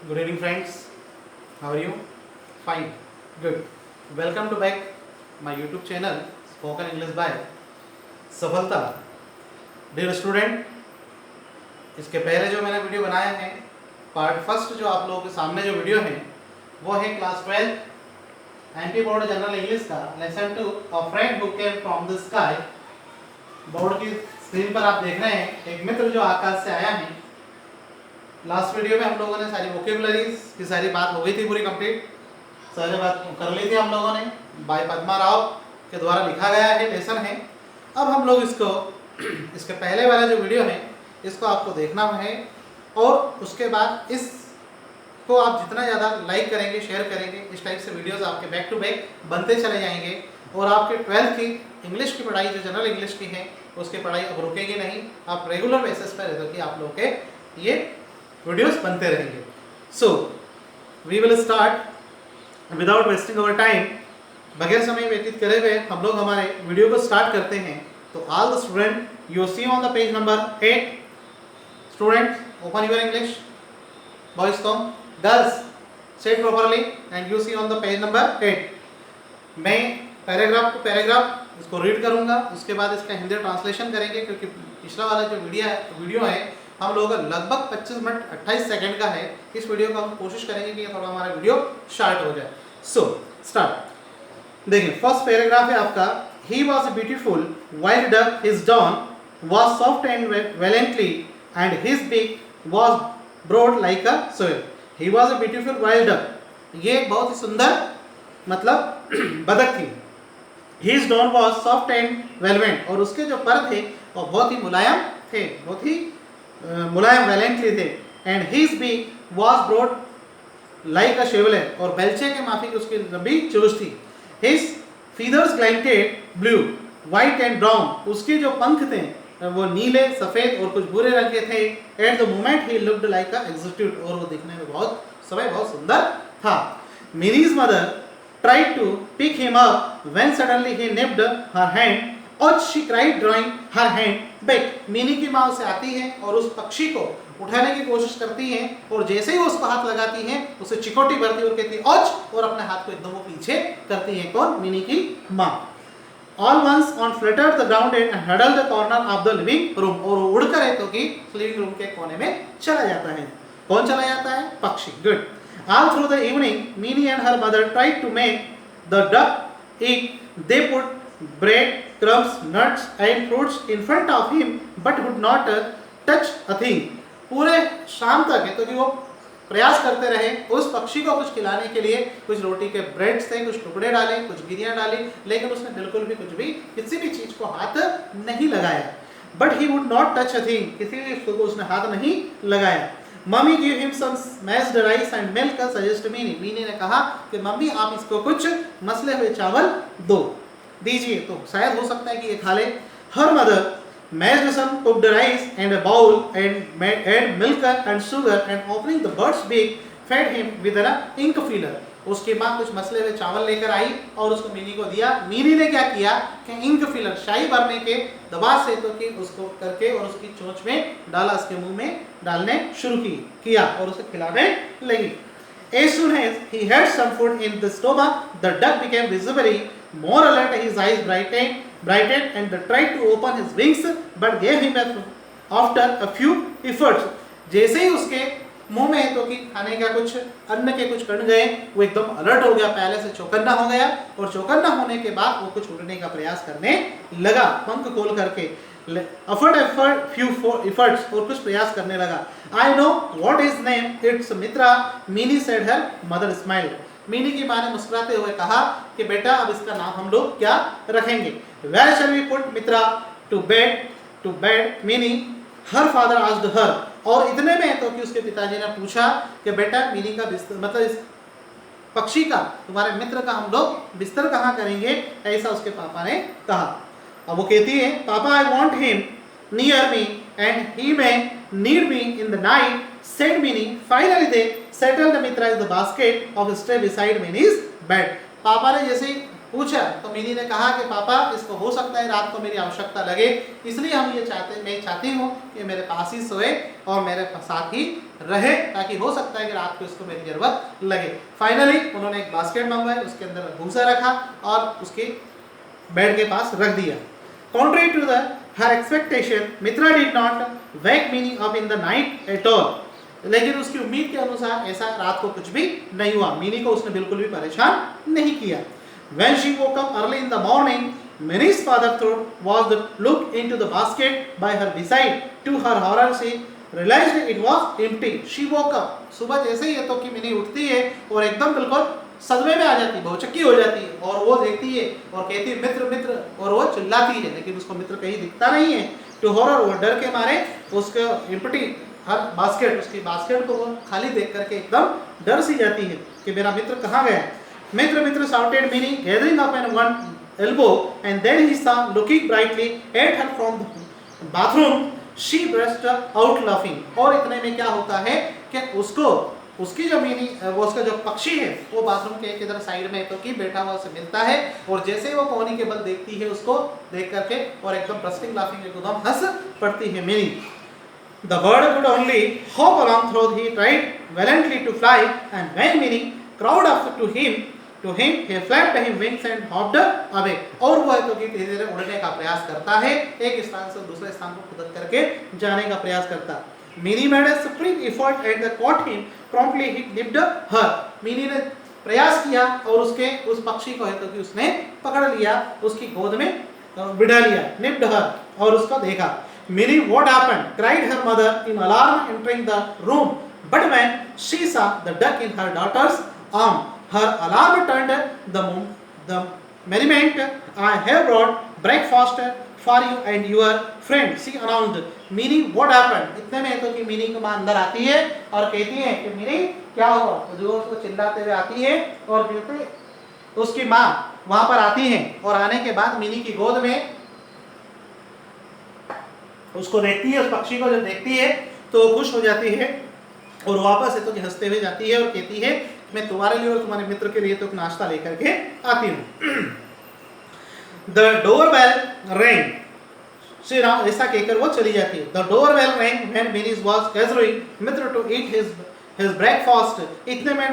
Good evening, friends. How are you? Fine. Good. Welcome to back my YouTube channel Spoken English by सफलता. Dear student, इसके पहले जो मैंने video बनाया है पार्ट फर्स्ट, जो आप लोगों के सामने जो वीडियो है वो है class 12 MP board general English का lesson 2 a friend who came from the sky. Board की स्क्रीन पर आप देख रहे हैं एक मित्र जो आकाश से आया है. लास्ट वीडियो में हम लोगों ने सारी वोकेबुलरीज की सारी बात हो गई थी पूरी कंप्लीट. सारी बात कर ली थी हम लोगों ने. बाय पद्मा राव के द्वारा लिखा गया है लेसन है. अब हम लोग इसको इसके पहले वाला जो वीडियो है इसको आपको देखना है और उसके बाद इसको आप जितना ज़्यादा लाइक करेंगे, शेयर करेंगे, इस टाइप से वीडियोस आपके बैक टू बैक बनते चले जाएंगे और आपके 12th की इंग्लिश की पढ़ाई जो जनरल इंग्लिश की है उसकी पढ़ाई अब रुकेगी नहीं. आप रेगुलर बेसिस पर रहते कि आप लोग के ये वीडियोस बनते रहेंगे. So we will start without wasting our time. बगैर समय व्यतीत करे हुए हम लोग हमारे वीडियो को स्टार्ट करते हैं. तो all the student you see on the page number 8. Students open your English. Boys come, girls sit properly and you see on the page number 8. मैं पैराग्राफ टू पैराग्राफ इसको रीड करूंगा, उसके बाद इसका हिंदी ट्रांसलेशन करेंगे क्योंकि पिछला वाला जो वीडियो है हम लोगों का लगभग 25 मिनट 28 सेकंड का है. इस वीडियो को हम कोशिश करेंगे कि थोड़ा हमारा वीडियो शॉर्ट हो जाए. So start. देखिए फर्स्ट पैराग्राफ है आपका. He was beautiful wild duck, his down was soft and velvety and his beak was broad like a shovel. He was a beautiful wild duck. ये बहुत ही सुंदर मतलब बतख थी. His down was soft and velvety, और उसके जो पर थे वो बहुत ही मुलायम थे, बहुत ही मुलायम वैलेंटली थे. And his beak was broad like a shovel, और बेलचे के माफिक उसकी लंबी चोंच थी. His feathers glinted blue white and brown, उसके जो पंख थे वो नीले, सफेद और कुछ भूरे रंग के थे. At the moment he looked like a execute, और वो दिखने में बहुत सुंदर था. Minis mother tried to pick him up when suddenly he nipped her hand. और she cried drawing her hand back. मीनी की माँ उसे आती है और उस पक्षी को उठाने की कोशिश करती है और जैसे ही वो उसको हाथ लगाती है उसे चिकोटी भरती है और कहती है औच, और अपने हाथ को एकदम वो पीछे करती है. कौन? मीनी की माँ. All once on fluttered the ground and huddled the corner of the living room. और वो उड़कर है तो कि लिविंग रूम के कोने में चला जाता है. कौन चला जाता है? पक्षी. Good. All through the evening, Minnie and her mother tried to make the duck eat. They put bread, crumbs, nuts and fruits in front of him, but would not touch a thing. पूरे शाम तक है तो कि वो प्रयास करते रहे उस पक्षी को कुछ खिलाने के लिए. कुछ रोटी के ब्रेड्स थे, कुछ टुकड़े डाले, कुछ गिरियां डाली, लेकिन उसने बिल्कुल भी कुछ भी किसी भी चीज को हाथ नहीं लगाया. But he would not touch a thing. किसी भी चीज को उसने हाथ नहीं लगाया. Mummy give him some mashed rice and milk suggest Mini. Mini ने कहा कि मम्मी आप इसको कुछ मसले हुए चावल दीजिए तो शायद हो सकता है कि ये खा ले. Her mother mashed some cooked rice and a bowl and add milk and sugar and opening the bird's beak fed him with an ink filler. उसके बाद कुछ मसले हुए चावल लेकर आई और उसको मीनी को दिया. मीनी ने क्या किया कि इंक फिलर शाही भरने के दबाव से तो कि उसको करके और उसकी चोंच में डाला, उसके मुंह में डालने शुरू किया और उसे खिलाने लगी. As soon as he had some food in the stomach, the duck became visibly more alert. His eyes brightened and tried to open his wings, but gave him after a few efforts. जैसे ही उसके मुंह में तो कि खाने का कुछ अन्न के कुछ कण गए, वो एकदम अलर्ट हो गया, पहले से चौकन्ना हो गया और चौकन्ना होने के बाद वो कुछ उड़ने का प्रयास करने लगा पंख खोल करके. few efforts और कुछ प्रयास करने लगा. I know what is name, it's मित्रा. मीनी said her mother smiled. मीनी की माँ ने मुस्कुराते हुए कहा कि बेटा अब इसका नाम हम लोग क्या रखेंगे? Where shall we put Mitra? To bed मीनी. Her father asked her. और इतने में तो कि उसके पिताजी ने पूछा कि बेटा मीनी का बिस्तर मतलब इस पक्षी का, तुम्हारे मित्र का हम लोग बिस्तर कहाँ करेंगे? ऐसा उसके पापा ने कहा. अब वो कहती है papa I want him near me and he may need me in the night said Meeni. Finally they settled Mitra in the basket of straw beside Meeni's bed. पापा ने जैसे ही पूछा तो मिनी ने कहा कि पापा इसको हो सकता है रात को मेरी आवश्यकता लगे, इसलिए मैं चाहती हूँ कि मेरे पास ही सोए और मेरे साथ ही रहे, ताकि हो सकता है कि रात को इसको मेरी जरूरत लगे। फाइनली उन्होंने एक बास्केट मंगवाई, उसके अंदर भूसा रखा और उसके बेड के पास रख दिया। Contrary to her expectation, Mitra did not wake Minnie up in the night at all. लेकिन उसकी उम्मीद के अनुसार ऐसा रात को कुछ भी नहीं हुआ, मिनी को उसने बिल्कुल भी परेशान नहीं किया। When she woke up early in the morning, Minnie's father was to look into the basket by her beside. To her horror, she realized it was empty. She woke up. सुबह जैसे ही ये तो कि मिनी उठती है और एकदम बिल्कुल सदमे में आ जाती है, बहुचक्की हो जाती है और वो देखती है और कहती है मित्र मित्र, और वो चिल्लाती है, लेकिन उसको मित्र कहीं दिखता नहीं है। टू हॉरर, वो डर के मारे उसको एम्प्टी हर बास्केट, उसकी बास्केट को वो खाली देख करके एकदम डर सी जाती है कि मेरा मित्र कहाँ गया। मित्र मित्र shouted Minnie, gathering up on one elbow, and then he saw looking brightly at her from the bathroom. She burst out laughing. और इतने में क्या होता है कि उसकी जो मिनी, वो उसका जो पक्षी है वो बाथरूम के एक इधर साइड में तो कि बैठा हुआ उसे मिलता है, और जैसे ही वो कोहनी के बल देखती है उसको देख करके और एकदम बर्स्टिंग लाफिंग एकदम हंस पड़ती है mini. The bird could only hop along though he tried valiantly to fly, and when Minnie crawled up to him, he flapped his wings and hopped away. और वो है तो कि धीरे धीरे उड़ने का प्रयास करता है, एक स्थान से दूसरे स्थान को खुदक करके जाने का प्रयास करता। Minnie made a supreme effort and caught him. Promptly he nipped her. Minnie ने प्रयास किया और उस पक्षी को है तो कि उसने पकड़ लिया, उसकी गोद में बिठा लिया, nipped her, और उसको देखा। Minnie, what happened? Cried her mother in alarm, entering the room. But when she saw the duck in her daughter's arm, her alarm turned the merriment. I have brought breakfast for you and your friend. She announced. Minnie, what happened? इतने में तो कि mini की माँ अंदर आती है और कहती है कि मिनी क्या हुआ, तो जो उसको चिल्लाते हुए आती है और बिल्कुल उसकी माँ वहां पर आती है, और आने के बाद मिनी की गोद में उसको देखती है, उस पक्षी को जब देखती है तो खुश हो जाती है और वापस है तो हंसते हुए जाती है और कहती है मैं तुम्हारे लिए और तुम्हारे मित्र के लिए तो एक नाश्ता लेकर के आती हूँ। The doorbell rang. Shri Ram ऐसा कहकर वो चली जाती है। The doorbell rang when Minnie was gathering Mitra to eat his breakfast. इतने में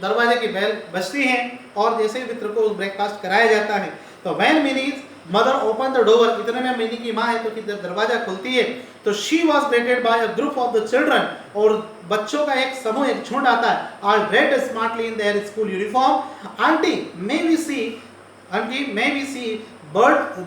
दरवाजे की बेल बजती है और जैसे ही मित्र को उस ब्रेकफास्ट कराया जाता है तो when Minnie's mother opened the door, इतने में मिनी की माँ है तो कि जब दरवाजा खुलती है तो she was greeted by a group of the children, और बच्चों का एक समूह, एक झुंड आता है, all dressed smartly in their school uniform. Auntie, may we see birds?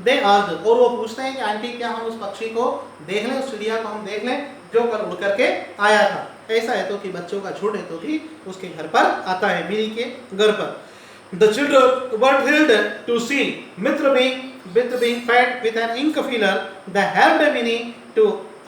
They asked. और वो पूछते हैं कि आंटी क्या हम उस पक्षी को देख लें, उस चिड़िया को हम देख लें जो कल उड़ करके आया था। ऐसा है तो कि बच्चों का झुंड है तो कि उसके घर पर आता है, मिनी के घर पर। The children were thrilled to see Mitra being fed with an ink filler that helped Minnie to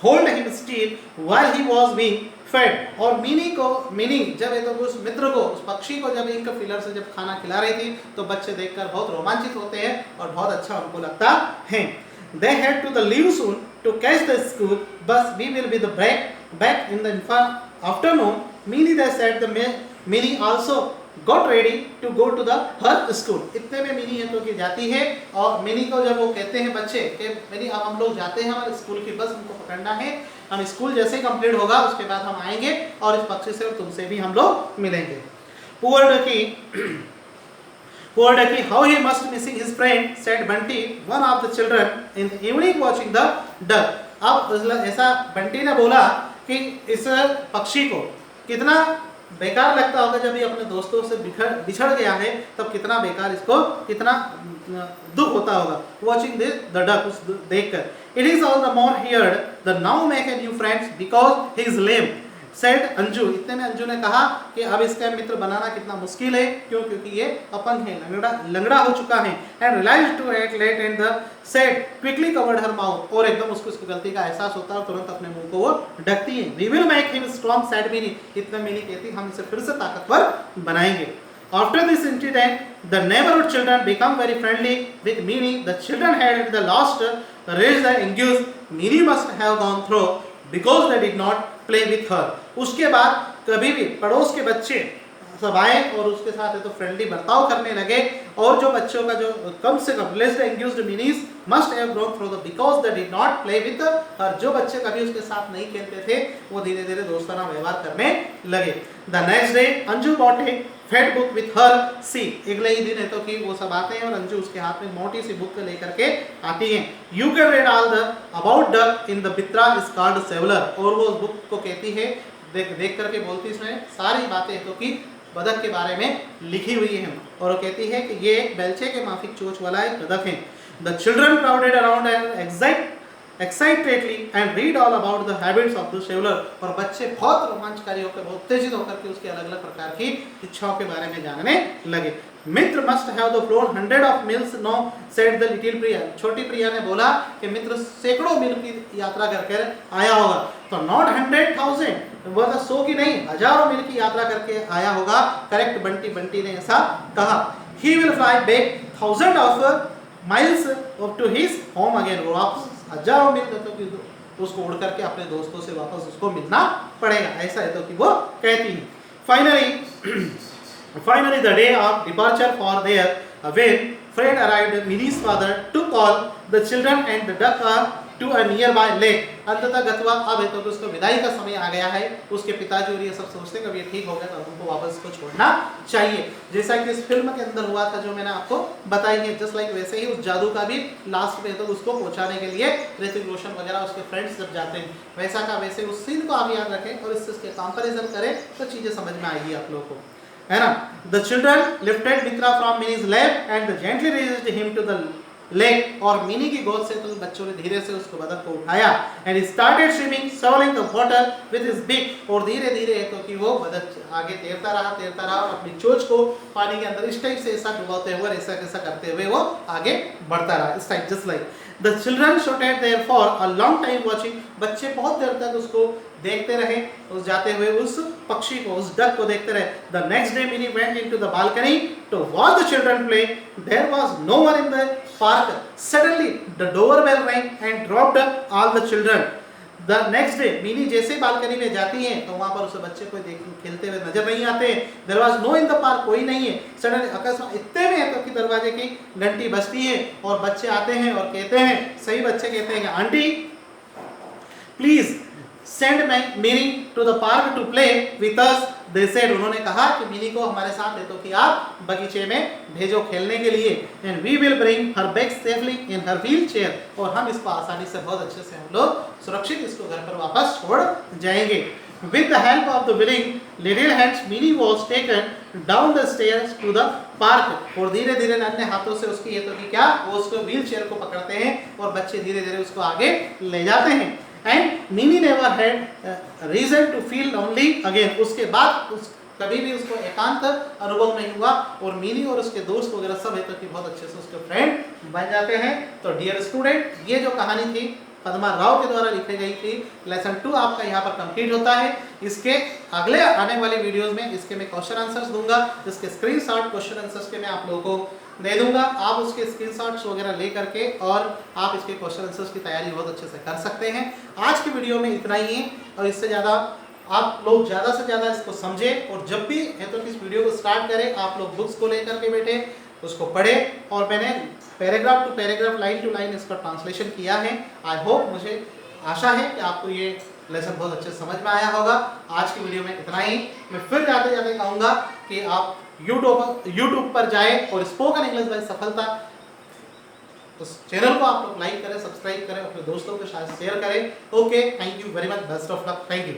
hold him still while he was being fed. और मिनी जब ये तो उस मित्र को, उस पक्षी को जब इंक फिलर से जब खाना खिला रही थी तो बच्चे देखकर बहुत रोमांचित होते हैं और बहुत अच्छा उनको लगता है। They had to leave soon to catch the school bus. We will be back in the afternoon. Minnie, they said. Minnie also got ready to go to her school. इतने में मिनी है तो कि जाती है और मिनी को जब वो कहते हैं बच्चे कि मिनी अब हम लोग जाते हैं, हमारे स्कूल की बस हमको पकड़ना है, हम स्कूल जैसे ही कंप्लीट होगा उसके बाद हम आएंगे और इस पक्षी से और तुमसे भी हम लोग मिलेंगे। Poor ducky, how he must missing his friend, said Bunty, one of the children, in the evening watching the duck. अब ऐसा बंटी ने बोला कि इस पक्षी को कितना बेकार लगता होगा जब ये अपने दोस्तों से बिछड़ गया है, तब कितना बेकार इसको कितना दुख होता होगा। Watching the duck, उस देखकर। It is all the more heard the now make a new friends because he is lame, said Anju. इतने में अंजू ने कहा कि अब इसका मित्र बनाना कितना मुश्किल है, क्योंकि ये अपंग है, लंगड़ा हो चुका है। And realized to act late and the said quickly covered her mouth, और एकदम उसको इसकी गलती का एहसास होता है, तुरंत अपने मुंह को वो ढकती है। We will make him strong, said Minnie। इतने मिनी कहती हम इसे फिर से ताकतवर बनाएंगे। After this incident, the neighborhood children become very friendly with Minnie. The children had at the last raised the excuse Minnie must have gone through because they did not play with her. उसके बाद कभी भी पड़ोस के बच्चे सब आए और उसके साथ है तो फ्रेंडली बर्ताव करने लगे। और जो बच्चों का जो कम से कम less anguished Meeni's must have grown through the because they did not play with, और जो बच्चे कभी उसके साथ नहीं खेलते थे वो धीरे धीरे दोस्ताना व्यवहार करने लगे। The next day Anju bought a fade book with her see, अगले ही दिन है तो कि वो सब आते हैं और अंजू उसके हाथ में मोटी सी बुक लेकर के आती हैं। You can read all the about duck in the Mitra is called shoveler, और वो उस बुक को कहती है देख करके बोलती इसमें सारी बातें तो कि बदक के बारे में लिखी हुई है, और वो कहती है कि ये एक बेलचे के माफिक चोंच वाला एक बदक है। The children crowded around and excitedly and read all about the habits of the sailor, और बच्चे बहुत रोमांचकारी होकर बहुत उत्तेजित होकर के उसके अलग अलग प्रकार की इच्छाओं के बारे में जानने लगे। मित्र must have the flown 100 of miles no said the little प्रिया, छोटी प्रिया ने बोला कि मित्र सैकड़ों मील की यात्रा करके आया होगा, तो नॉट 100,000 वो 100 की नहीं हजारों मील की यात्रा करके आया होगा। करेक्ट बंटी ने ऐसा कहा। he will fly back 1000 of miles up to his home again, वो आप हजारों मील तो कि उसको उड़ करके अपने दोस्तों से वापस उसको मिलना पड़ेगा, ऐसा है तो कि वो कहती है। Finally the day of departure for their when Fred arrived, Minnie's father took all the children and the duck to a nearby lake. अंततः गतवा अब है तो उसको विदाई का समय आ गया है। उसके पिताजी और ये सब सोचते हैं कि ये ठीक हो गया तो हमको वापस इसको छोड़ना चाहिए, जैसा कि इस फिल्म के अंदर हुआ था जो मैंने आपको बताई है। जस्ट लाइक वैसे ही उस जादू का भी लास्ट में तो उसको पहुंचाने के लिए ऋतिक रोशन वगैरह उसके फ्रेंड्स जब जाते हैं, वैसा का वैसे उस सीन को आप याद रखें और इससे कंपेरिजन करें तो चीजें समझ में आएगी आप लोगों को, है ना। The children lifted Mitra from Mini's lap and gently raised him to the lake, और मिनी की गोद से तो बच्चों ने धीरे से उसको बदक को उठाया। And he started swimming sculling the water with his big, और धीरे धीरे तो कि वो बदक आगे तैरता रहा और अपनी चोंच को पानी के अंदर इस टाइप से ऐसा डुबाते हुए ऐसा कैसा करते हुए वो आगे बढ़ता रहा, इस type just like. The children shouted there for a long time watching, बच्चे बहुत देर तक उसको देखते रहे, उस जाते हुए उस पक्षी को, उस डक को देखते रहे। The next day Mini went into the balcony to watch the children play, there was no one in the park, suddenly the door bell rang and dropped all the children. The next day Mini जैसे balcony में जाती है तो वहां पर उसे बच्चे कोई खेलते हुए नजर नहीं आते। There was no in the park, कोई नहीं है। सडनली अकस्मात इतने में है तो कि दरवाजे की घंटी बजती है और बच्चे आते हैं और कहते हैं, सही बच्चे कहते हैं कि aunty please send Mini to the park to play with us. They said, उन्होंने कहा कि मिनी को हमारे साथ है तो कि आप बगीचे में भेजो खेलने के लिए। And we will bring her back safely in her wheelchair, और हम इसको आसानी से बहुत अच्छे से हम लोग सुरक्षित इसको घर पर वापस छोड़ जाएंगे। With the help of the willing little hands, Minnie was taken down the stairs to the park, और धीरे धीरे अन्य हाथों से उसकी ये तो कि क्या वो उसको व्हील चेयर को पकड़ते हैं और बच्चे धीरे धीरे उसको आगे ले जाते हैं। And Mini never had reason to feel lonely again, उसके बाद कभी भी उसको एकांत अनुभव नहीं हुआ, और मिनी और उसके दोस्त वगैरह सब है तो कि बहुत अच्छे से उसके फ्रेंड बन जाते हैं। तो डियर स्टूडेंट, ये जो कहानी थी पद्मा राव के द्वारा लिखी गई थी, लेसन 2 आपका यहाँ पर कंप्लीट होता है। इसके अगले आने वाले वीडियोस में इसके मैं क्वेश्चन आंसर्स दूंगा, इसके स्क्रीनशॉट क्वेश्चन आंसर्स के मैं आप लोगों को दे दूंगा। आप उसके स्क्रीनशॉट्स वगैरह ले करके और आप इसके क्वेश्चन आंसर्स की तैयारी बहुत अच्छे से कर सकते हैं। आज की वीडियो में इतना ही है, और इससे ज़्यादा आप लोग ज़्यादा से ज़्यादा इसको समझें, और जब भी है तो इस वीडियो को स्टार्ट करें आप लोग बुक्स को लेकर के बैठे उसको पढ़े, और मैंने paragraph to paragraph line to line इसका ट्रांसलेशन किया है। आई होप, मुझे आशा है कि आपको ये लेसन बहुत अच्छे समझ में आया होगा। आज की वीडियो में इतना ही। मैं फिर जाते जाते कहूँगा कि आप यूट्यूब पर जाएं और स्पोकन इंग्लिश बाय सफलता उस चैनल को आप लोग लाइक करें, सब्सक्राइब करें, अपने दोस्तों के साथ शेयर करें। Okay, thank you very much, best of luck, thank you.